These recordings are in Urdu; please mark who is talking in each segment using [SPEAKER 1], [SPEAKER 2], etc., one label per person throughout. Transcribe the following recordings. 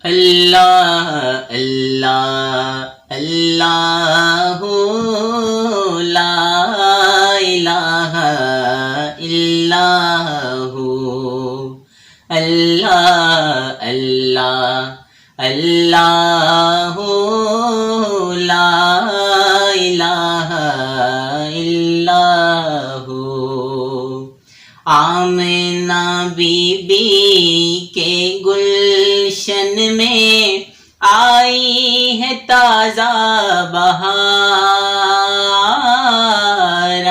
[SPEAKER 1] اللہ اللہ اللہ لا الہ الا ہو، اللہ اللہ اللہ لا الہ الا ہو۔ آمنہ بی بی کے گلشن میں آئی ہے تازہ بہار،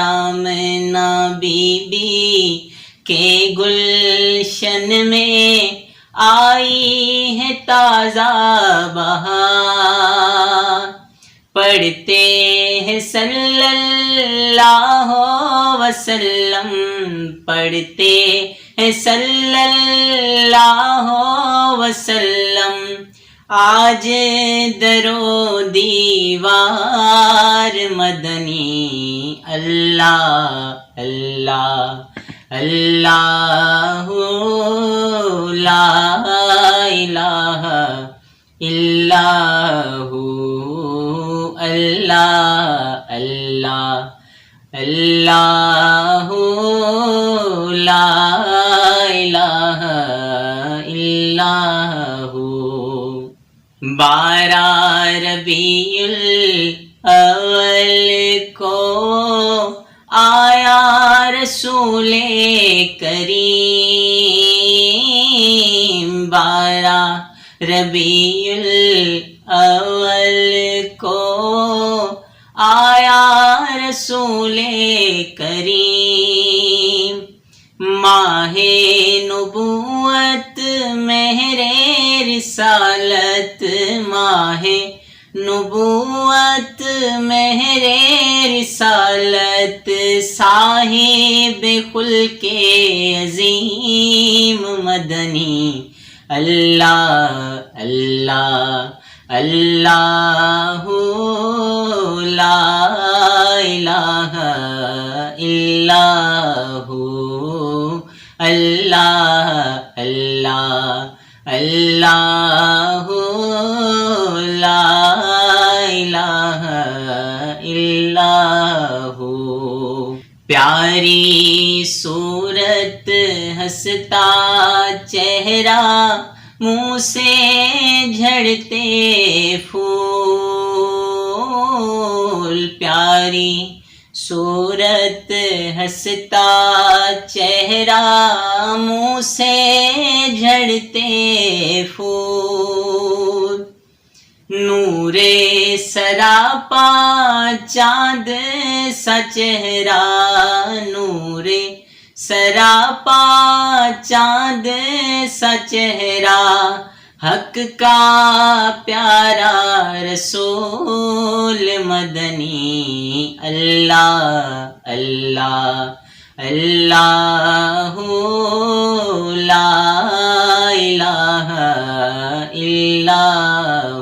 [SPEAKER 1] آمنہ بی بی کے گلشن میں آئی ہے تازہ بہار، پڑھتے ہیں صلی اللہ وسلم، پڑھتے ہیں صلی اللہ وسلم، آج درو دیوار مدنی، اللہ اللہ اللہ لا الہ الا ہو، اللہ اللہ اللہ لا الہ الا ہو۔ 12 ربیع الاول کو آیا رسول کریم، 12 ربیع الاول کو آیا رسول کریم، ماہ نبوت مہر رسالت، ماہ نبوت مہر رسالت، صاحب خلق عظیم مدنی، اللہ اللہ اللہ لا الہ الا ہو، اللہ اللہ اللہ لا الہ الا ہو۔ پیاری صورت ہنستا چہرہ منہ سے جھڑتے پھول، پیاری صورت ہنستا چہرہ منہ سے جھڑتے پھول، نور سراپا چاند سا چہرہ، نور سراپا چاند سا چہرہ، حق کا پیارا رسول مدنی، اللہ اللہ اللہ لا الہ الا